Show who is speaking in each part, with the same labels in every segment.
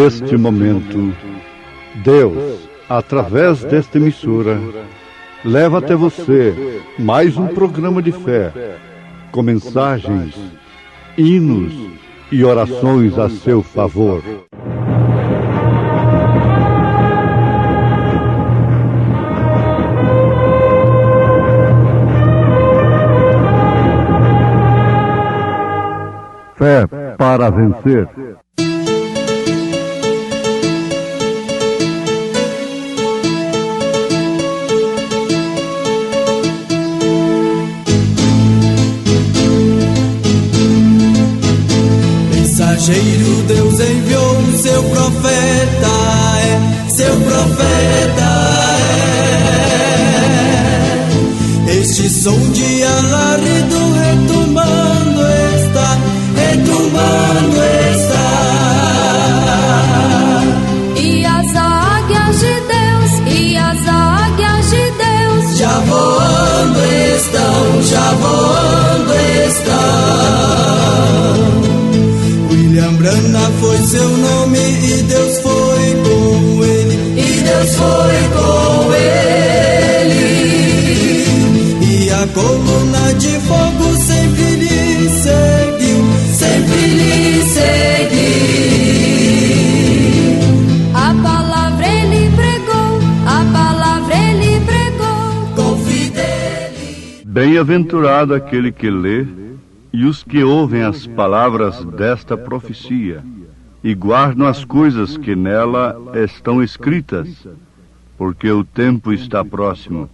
Speaker 1: Neste momento, Deus, através desta emissora, leva até você mais um programa de fé, com mensagens, hinos e orações a seu favor. Fé para vencer.
Speaker 2: Mensageiro, Deus enviou o seu profeta, seu profeta é. Este som de alarido retumbando está, retumbando está.
Speaker 3: E as águias de Deus, e as águias de Deus
Speaker 2: já voando estão, já voando estão. William Branham foi seu nome e Deus foi com ele, e Deus foi com ele. E a coluna de fogo sempre lhe seguiu, sempre lhe seguiu.
Speaker 3: A palavra ele pregou, a palavra ele pregou
Speaker 2: com fidelidade.
Speaker 1: Bem-aventurado aquele que lê e os que ouvem as palavras desta profecia e guardam as coisas que nela estão escritas, porque o tempo está próximo.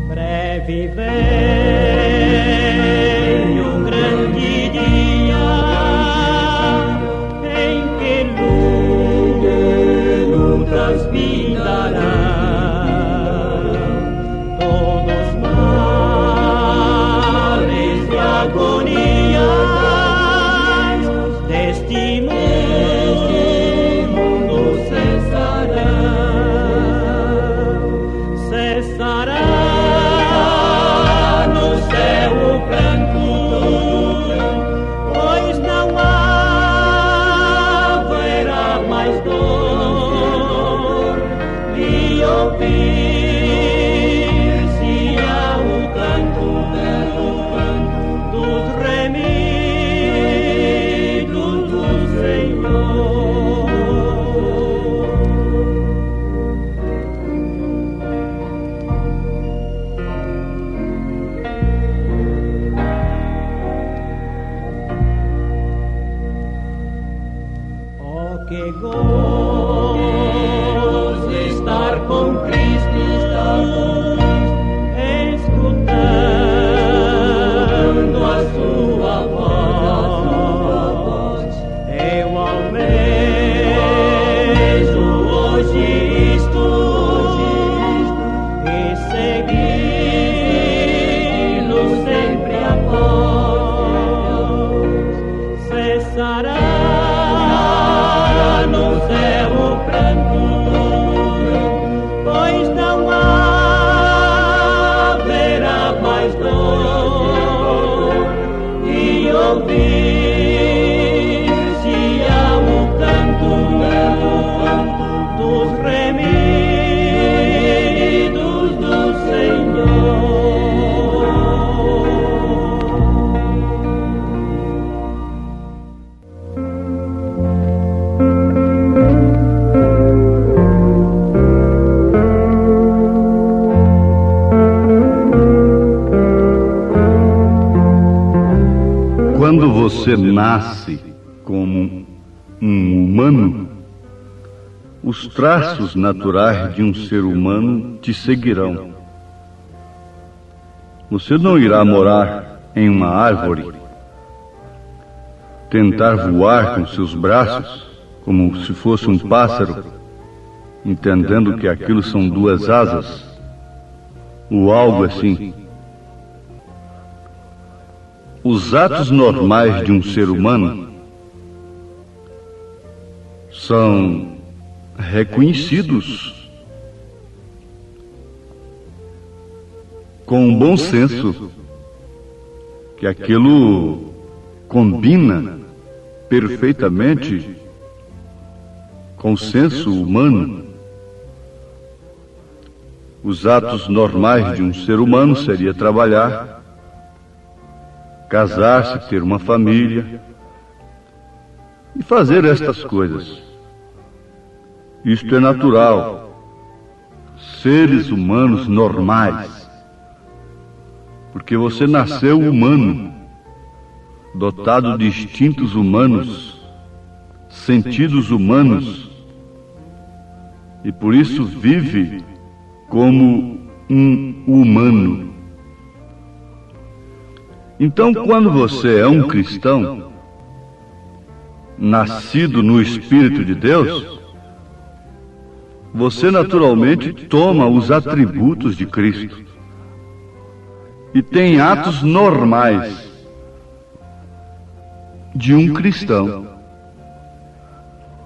Speaker 4: Breve vem o grande dia em que lutas pintarão.
Speaker 2: Que gozo estar com Cristo, escutando a sua voz. Eu almejo hoje isto e segui-lo sempre após. Cessará no céu o pranto, pois não haverá mais dor, e ouvir-se-á o canto dos remidos do Senhor.
Speaker 1: Quando você nasce como um humano, os traços naturais de um ser humano te seguirão. Você não irá morar em uma árvore, tentar voar com seus braços como se fosse um pássaro, entendendo que aquilo são duas asas, ou algo assim. Os atos normais de um ser humano são reconhecidos com bom senso que aquilo combina perfeitamente com o senso humano. Os atos normais de um ser humano seria trabalhar, casar-se, ter uma família e fazer estas coisas. Isto é natural. Seres humanos normais. Porque você nasceu humano, dotado de instintos humanos, sentidos humanos, e por isso vive como um humano. Então, quando você é um cristão, nascido no Espírito de Deus, você naturalmente toma os atributos de Cristo e tem atos normais de um cristão.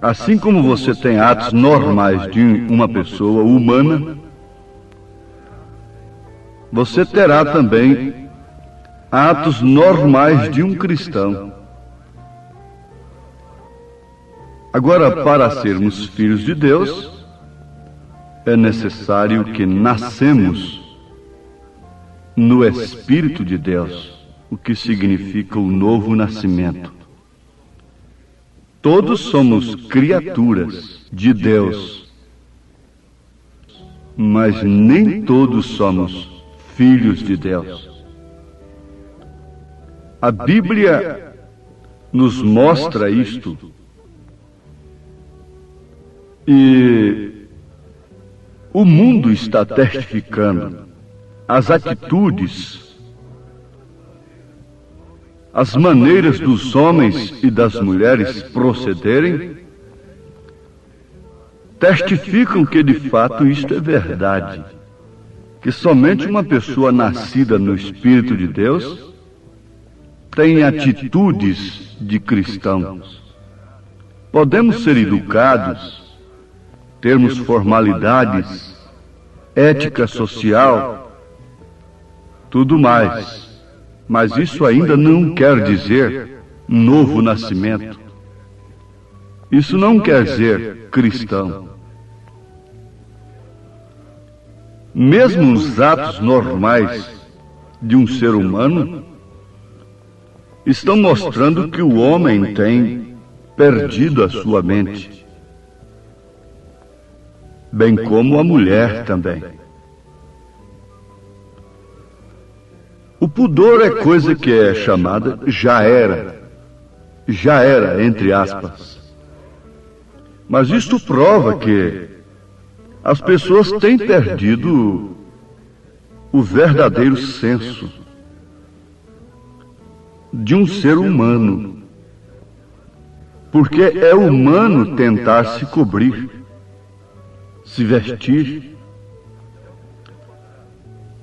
Speaker 1: Assim como você tem atos normais de uma pessoa humana, você terá também atos normais de um cristão. Agora, para sermos filhos de Deus, é necessário que nascemos no Espírito de Deus, o que significa o novo nascimento. Todos somos criaturas de Deus, mas nem todos somos filhos de Deus. A Bíblia nos mostra isto, e o mundo está testificando. As atitudes, as maneiras dos homens e das mulheres procederem, testificam que de fato isto é verdade, que somente uma pessoa nascida no Espírito de Deus tem atitudes de cristãos. Podemos ser educados, termos formalidades, ética social, tudo mais. Mas isso ainda não quer dizer novo nascimento. Isso não quer dizer cristão. Mesmo os atos normais de um ser humano estão mostrando que o homem tem perdido a sua mente, bem como a mulher também. O pudor é coisa que é chamada já era, entre aspas. Mas isto prova que as pessoas têm perdido o verdadeiro senso de um ser humano. Porque é humano tentar se cobrir, se vestir.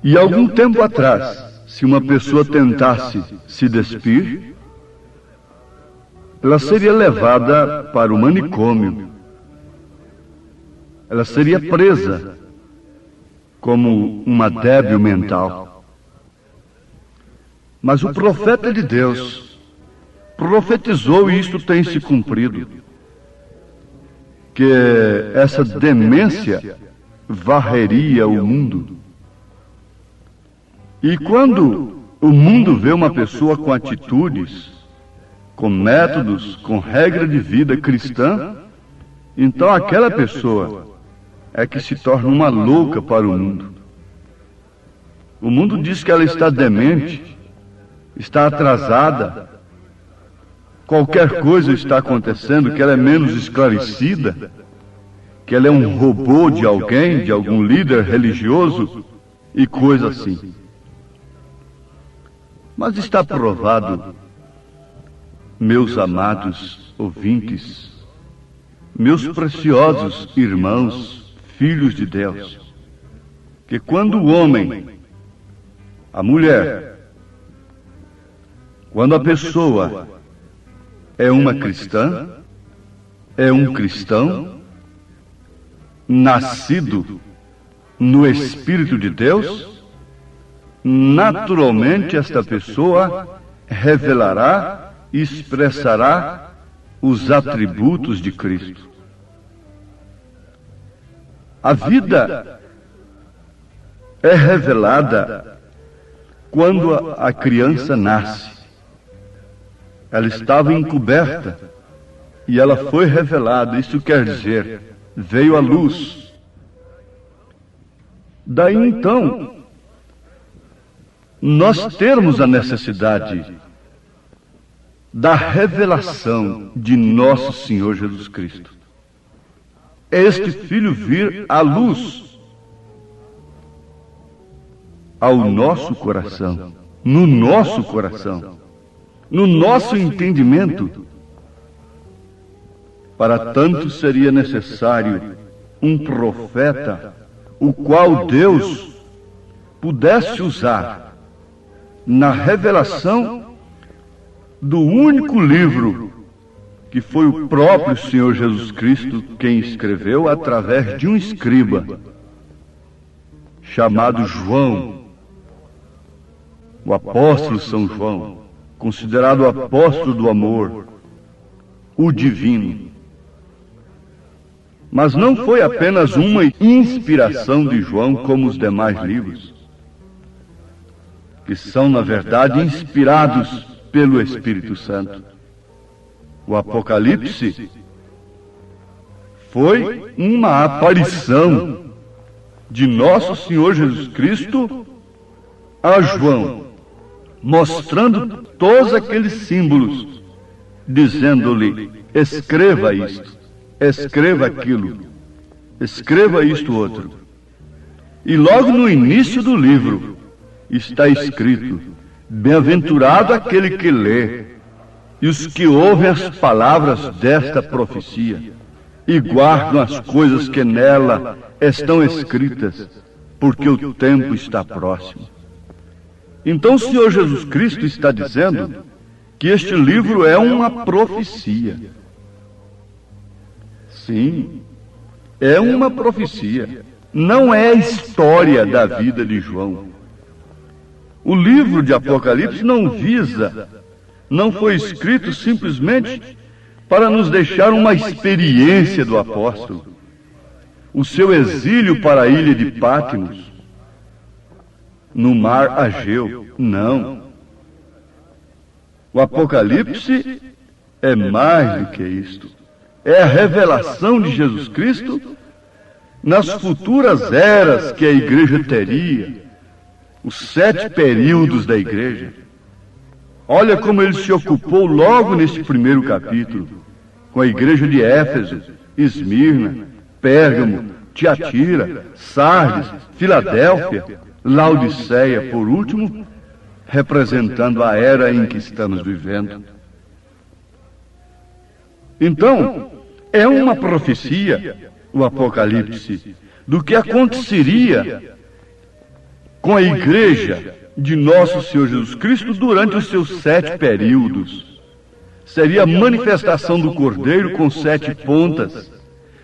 Speaker 1: E algum tempo atrás, se uma pessoa tentasse se despir, ela seria levada para o manicômio. Ela seria presa como uma débil mental. Mas o profeta de Deus profetizou, e isto tem se cumprido, que essa demência varreria o mundo. E quando o mundo vê uma pessoa com atitudes, com métodos, com regra de vida cristã, então aquela pessoa é que se torna uma louca para o mundo. O mundo diz que ela está demente, está atrasada, qualquer coisa está acontecendo, que ela é menos esclarecida, que ela é um robô de alguém, de algum líder religioso e coisa assim. Mas está provado, meus amados ouvintes, meus preciosos irmãos, filhos de Deus, que quando o homem, a mulher, quando a pessoa é uma cristã, é um cristão, nascido no Espírito de Deus, naturalmente esta pessoa revelará e expressará os atributos de Cristo. A vida é revelada quando a criança nasce. Ela estava encoberta e ela foi revelada. Isso quer dizer, veio à luz. Daí então, nós termos a necessidade da revelação de nosso Senhor Jesus Cristo. Este Filho vir à luz, ao nosso coração, no nosso coração, no nosso entendimento. Para tanto seria necessário um profeta, o qual Deus pudesse usar na revelação do único livro que foi o próprio Senhor Jesus Cristo quem escreveu através de um escriba chamado João, o apóstolo São João, considerado o apóstolo do amor, o divino. Mas não foi apenas uma inspiração de João como os demais livros, que são, na verdade, inspirados pelo Espírito Santo. O Apocalipse foi uma aparição de nosso Senhor Jesus Cristo a João, mostrando todos aqueles símbolos, dizendo-lhe: escreva isto, escreva aquilo, escreva isto outro. E logo no início do livro está escrito: bem-aventurado aquele que lê, e os que ouvem as palavras desta profecia, e guardam as coisas que nela estão escritas, porque o tempo está próximo. Então o Senhor Jesus Cristo está dizendo que este livro é uma profecia. Sim, é uma profecia. Não é a história da vida de João. O livro de Apocalipse não foi escrito simplesmente para nos deixar uma experiência do apóstolo, o seu exílio para a ilha de Patmos, no mar Ageu. Não. O Apocalipse é mais do que isto. É a revelação de Jesus Cristo nas futuras eras que a igreja teria, os 7 períodos da igreja. Olha como ele se ocupou logo nesse primeiro capítulo, com a igreja de Éfeso, Esmirna, Pérgamo, Tiatira, Sardes, Filadélfia, Laodiceia, por último, representando a era em que estamos vivendo. Então, é uma profecia, o Apocalipse, do que aconteceria com a igreja de nosso Senhor Jesus Cristo durante os seus 7 períodos. Seria a manifestação do Cordeiro com 7 pontas,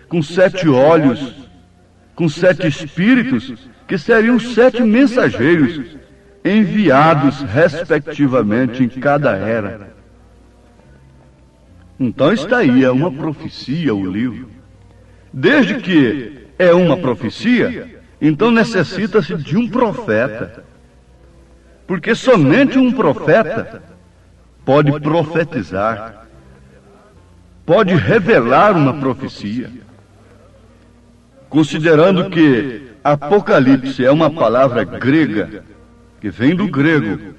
Speaker 1: com 7 olhos, com 7 espíritos, que seriam 7 mensageiros enviados respectivamente em cada era. Então está aí, é uma profecia o livro. Desde que é uma profecia, então necessita-se de um profeta. Porque somente um profeta pode profetizar, pode revelar uma profecia. Considerando que Apocalipse é uma palavra grega, que vem do grego,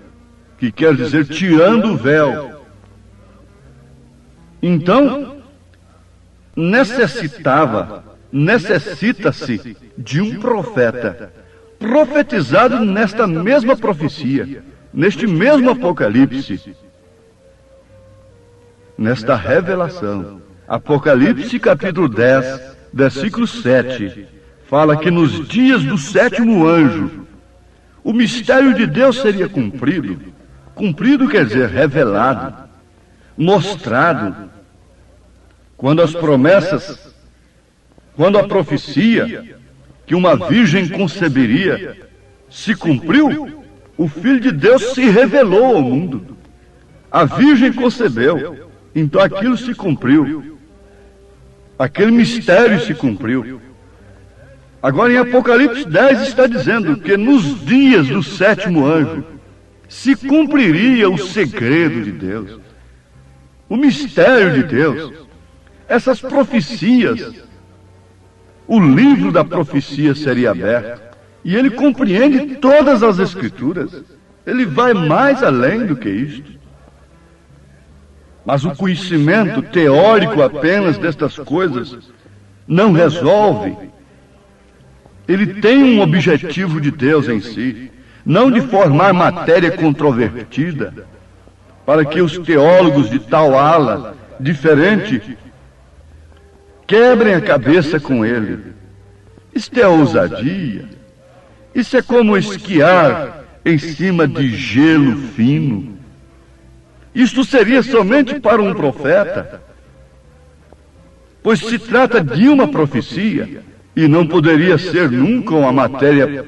Speaker 1: que quer dizer tirando o véu. Então, necessita-se de um profeta profetizado nesta mesma profecia, neste mesmo Apocalipse, nesta revelação. Apocalipse capítulo 10, versículo 7, fala que nos dias do 7º anjo, o mistério de Deus seria cumprido. Cumprido quer dizer revelado, mostrado. Quando as promessas, quando a profecia que uma virgem conceberia se cumpriu, o Filho de Deus se revelou ao mundo. A Virgem concebeu, então aquilo se cumpriu. Aquele mistério se cumpriu. Agora em Apocalipse 10 está dizendo que nos dias do sétimo anjo se cumpriria o segredo de Deus, o mistério de Deus, essas profecias. O livro da profecia seria aberto e ele compreende todas as Escrituras. Ele vai mais além do que isto. Mas o conhecimento teórico apenas destas coisas não resolve. Ele tem um objetivo de Deus em si, não de formar matéria controvertida, para que os teólogos de tal ala diferente quebrem a cabeça com ele. Isto é ousadia. Isso é como esquiar em cima de gelo fino. Isto seria somente para um profeta, pois se trata de uma profecia e não poderia ser nunca uma matéria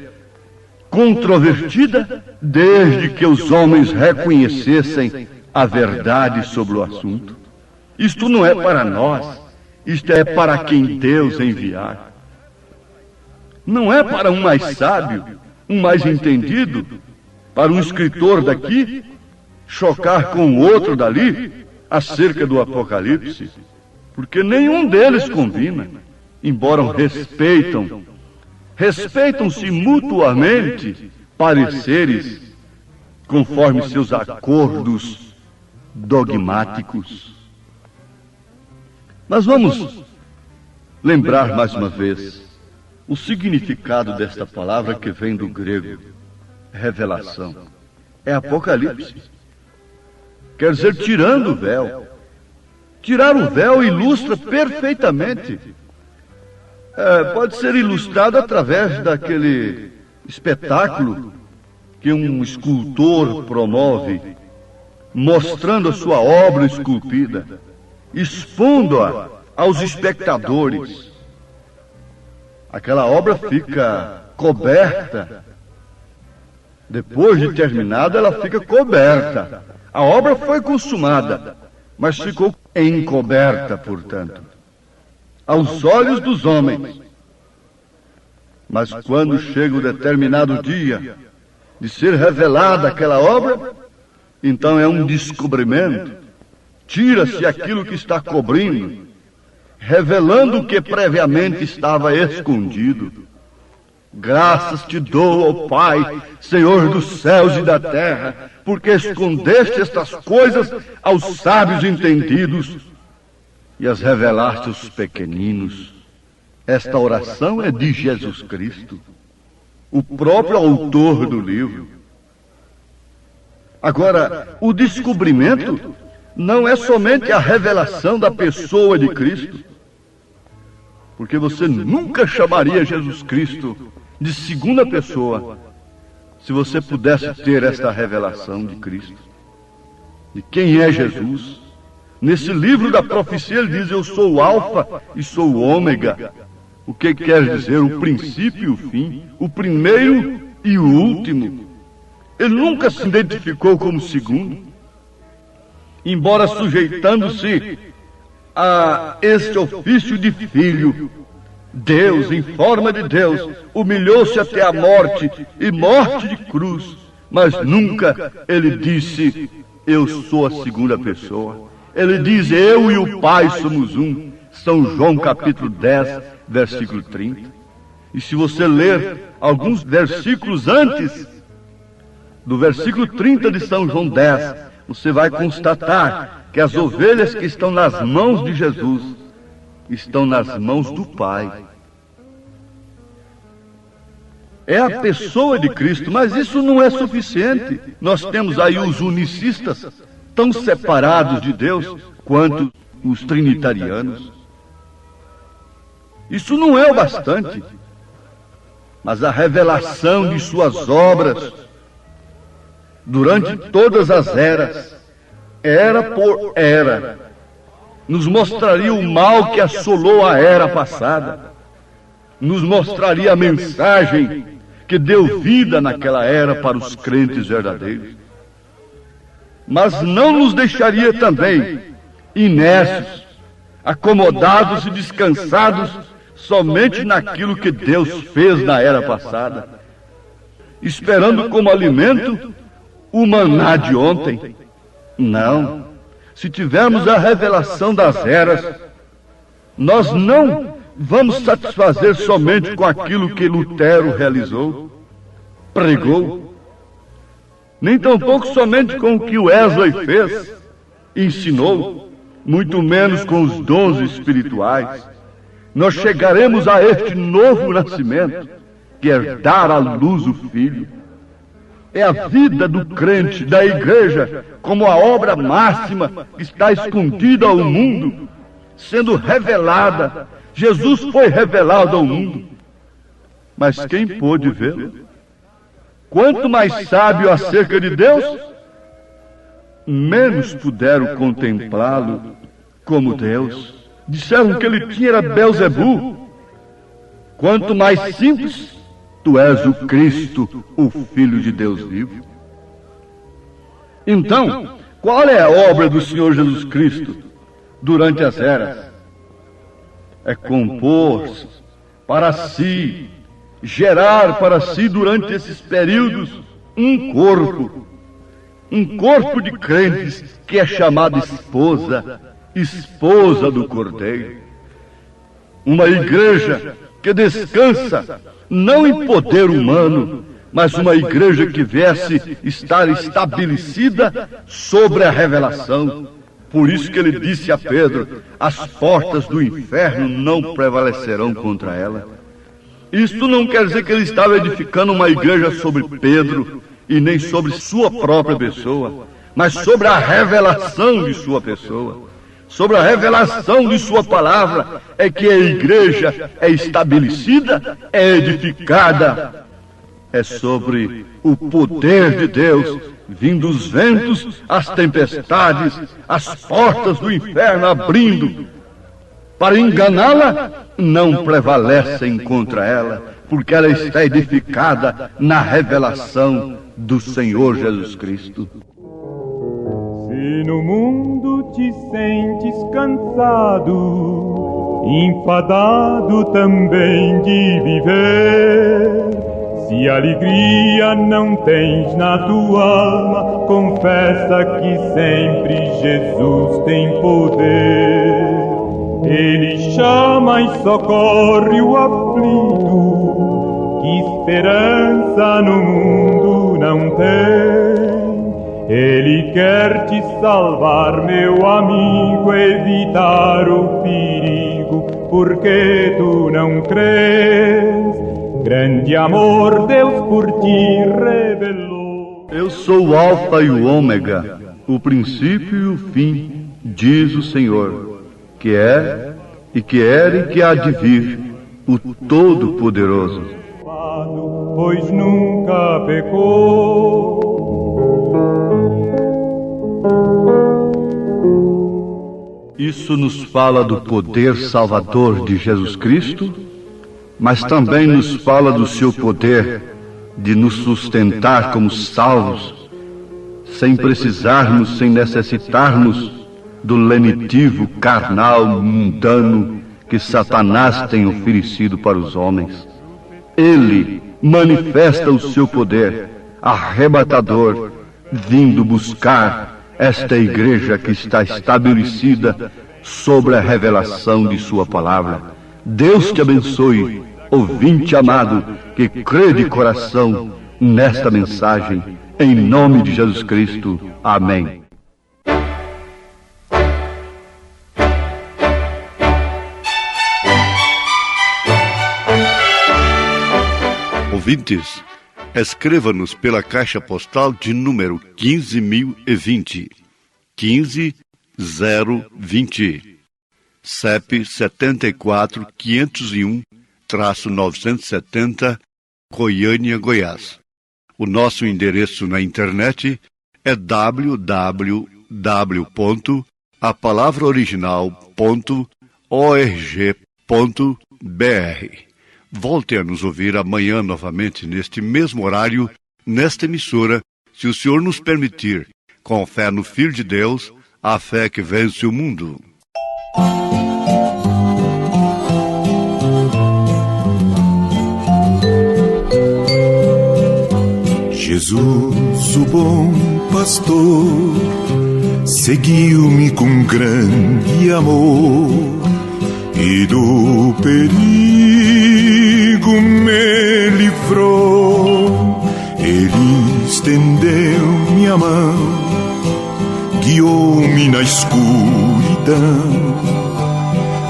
Speaker 1: controvertida, desde que os homens reconhecessem a verdade sobre o assunto. Isto não é para nós, isto é para quem Deus enviar. Não é para um mais sábio, um mais entendido, para um escritor daqui chocar com o outro dali acerca do Apocalipse, porque nenhum deles combina, embora respeitam-se mutuamente pareceres conforme seus acordos dogmáticos. Mas vamos lembrar mais uma vez o significado desta palavra que vem do grego, revelação. É Apocalipse. Quer dizer, tirando o véu. Tirar o véu ilustra perfeitamente. Pode ser ilustrado através daquele espetáculo que um escultor promove, mostrando a sua obra esculpida, expondo-a aos espectadores. Aquela obra fica coberta. Depois de terminada, ela fica coberta. A obra foi consumada, mas ficou encoberta, portanto, aos olhos dos homens. Mas quando chega o determinado dia de ser revelada aquela obra, então é um descobrimento. Tira-se aquilo que está cobrindo, revelando o que previamente estava escondido. Graças te dou, ó Pai, Senhor dos céus e da terra, porque escondeste estas coisas aos sábios entendidos e as revelaste aos pequeninos. Esta oração é de Jesus Cristo, o próprio autor do livro. Agora, o descobrimento não é somente a revelação da pessoa de Cristo, porque você nunca chamaria Jesus Cristo de segunda pessoa se você pudesse ter esta revelação de Cristo, de quem é Jesus. Nesse livro da profecia ele diz: eu sou o Alfa e sou o Ômega. O que quer dizer o princípio e o fim, o primeiro e o último. Ele nunca se identificou como segundo, embora sujeitando-se a este ofício de filho. Deus, em forma de Deus, humilhou-se até a morte, e morte de cruz, mas nunca ele disse: eu sou a segunda pessoa. Ele diz: eu e o Pai somos um. São João capítulo 10, versículo 30. E se você ler alguns versículos antes do versículo 30 de São João 10, você vai constatar que as ovelhas que estão nas mãos de Jesus estão nas mãos do Pai. É a pessoa de Cristo, mas isso não é suficiente. Nós temos aí os unicistas, tão separados de Deus quanto os trinitarianos. Isso não é o bastante. Mas a revelação de suas obras durante todas as eras, era por era, nos mostraria o mal que assolou a era passada, nos mostraria a mensagem que deu vida naquela era para os crentes verdadeiros. mas não nos deixaria também inércios, acomodados e descansados somente naquilo que Deus fez na era passada, esperando como alimento o maná de ontem. Não. Se tivermos a revelação das eras, nós não vamos satisfazer somente com aquilo que Lutero realizou, pregou, nem tampouco somente com o que Wesley fez, ensinou, muito menos com os dons espirituais. Nós chegaremos a este novo nascimento, que é dar à luz o Filho. É a vida do crente, da igreja, como a obra máxima que está escondida ao mundo, sendo revelada. Jesus foi revelado ao mundo, mas quem pôde vê-lo? Quanto mais sábio acerca de Deus, menos puderam contemplá-lo como Deus. Disseram que ele tinha era Belzebu. Quanto mais simples, tu és o Cristo, o Filho de Deus vivo. Então, qual é a obra do Senhor Jesus Cristo durante as eras? É compor para si, gerar para si durante esses períodos um corpo de crentes que é chamado esposa do Cordeiro. Uma igreja que descansa não em poder humano, mas uma igreja que viesse estar estabelecida sobre a revelação. Por isso que ele disse a Pedro: as portas do inferno não prevalecerão contra ela. Isto não quer dizer que ele estava edificando uma igreja sobre Pedro e nem sobre sua própria pessoa, mas sobre a revelação de sua pessoa. Sobre a revelação de sua palavra é que a igreja é estabelecida, é edificada. É sobre o poder de Deus, vindo os ventos, as tempestades, as portas do inferno abrindo. Para enganá-la, não prevalecem contra ela, porque ela está edificada na revelação do Senhor Jesus Cristo.
Speaker 5: Se no mundo te sentes cansado, enfadado também de viver, se alegria não tens na tua alma, confessa que sempre Jesus tem poder. Ele chama e socorre o aflito, que esperança no mundo não tem. Ele quer te salvar, meu amigo, evitar o perigo, porque tu não crês. Grande amor Deus por ti revelou.
Speaker 1: Eu sou o Alfa e o Ômega, o princípio e o fim, diz o Senhor, que é, e que era e que há de vir, o Todo-Poderoso.
Speaker 5: Pois nunca pecou.
Speaker 1: Isso nos fala do poder salvador de Jesus Cristo, mas também nos fala do seu poder de nos sustentar como salvos, sem precisarmos, sem necessitarmos do lenitivo carnal mundano que Satanás tem oferecido para os homens. Ele manifesta o seu poder arrebatador, vindo buscar esta igreja que está estabelecida sobre a revelação de sua palavra. Deus te abençoe, ouvinte amado, que crê de coração nesta mensagem, em nome de Jesus Cristo. Amém. Ouvintes, escreva-nos pela caixa postal de número 15.020, 15020, CEP 74.501-970, Goiânia, Goiás. O nosso endereço na internet é www.apalavraoriginal.org.br. Volte a nos ouvir amanhã novamente, neste mesmo horário, nesta emissora, se o Senhor nos permitir, Com fé no Filho de Deus, a fé que vence o mundo.
Speaker 6: Jesus, o bom pastor, seguiu-me com grande amor e do perigo me livrou. Ele estendeu-me a mão, guiou-me na escuridão,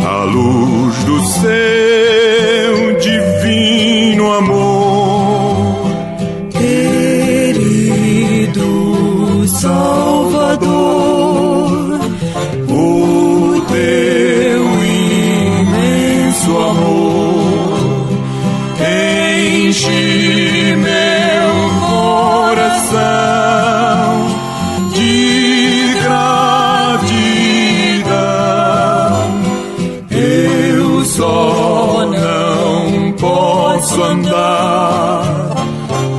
Speaker 6: à luz do seu divino amor. Querido Salvador, o teu imenso amor enche meu coração de gratidão. Eu só não posso andar,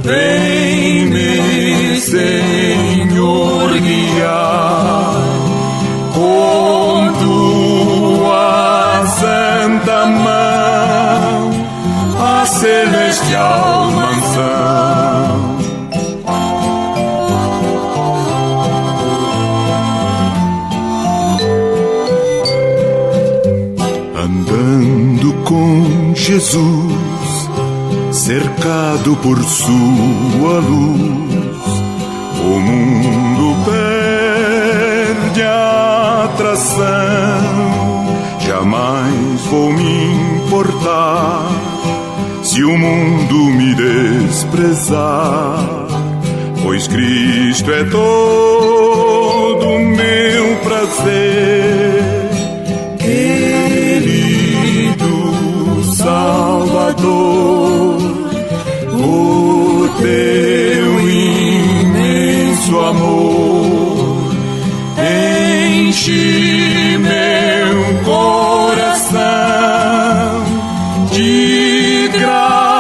Speaker 6: vem-me, Senhor, guiar com tua santa mão a celestial mansão. Andando com Jesus, cercado por sua luz, o mundo perde a atração. Jamais vou me importar se o mundo me desprezar, pois Cristo é todo meu prazer. Querido Salvador, o teu imenso amor enche meu coração de gratidão.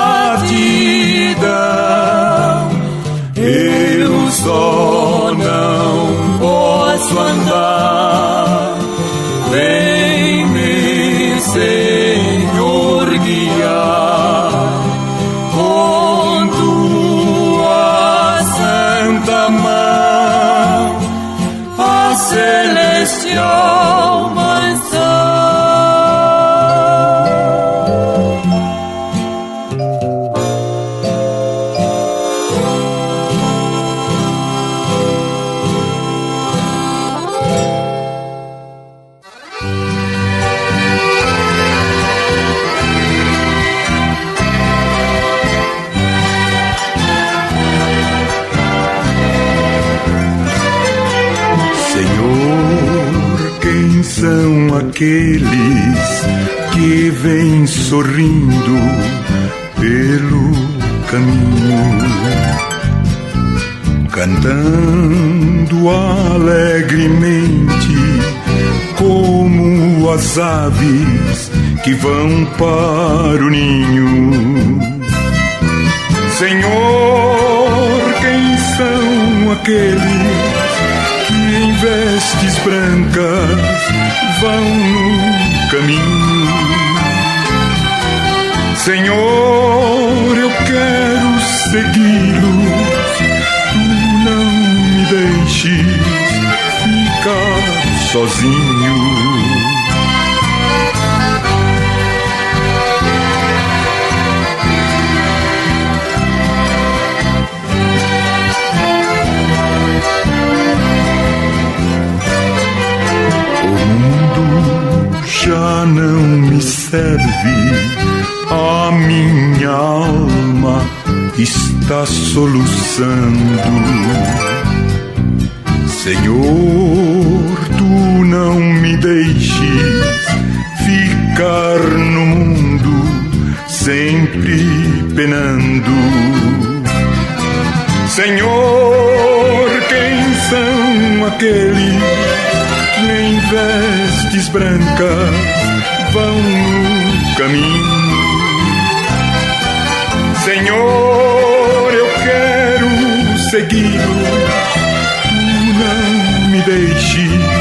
Speaker 6: Eu só não posso andar, vem-me, Senhor, guiar com tua santa mão a celestial mansão. São aqueles que vêm sorrindo pelo caminho, cantando alegremente como as aves que vão para o ninho. Senhor, quem são aqueles em vestes brancas vão no caminho? Senhor, eu quero segui-los, tu não me deixes ficar sozinho. Já não me serve, a minha alma está soluçando. Senhor, tu não me deixes ficar no mundo sempre penando. Senhor, quem são aqueles em vestes brancas vão no caminho? Senhor, eu quero segui-lo, tu não deixe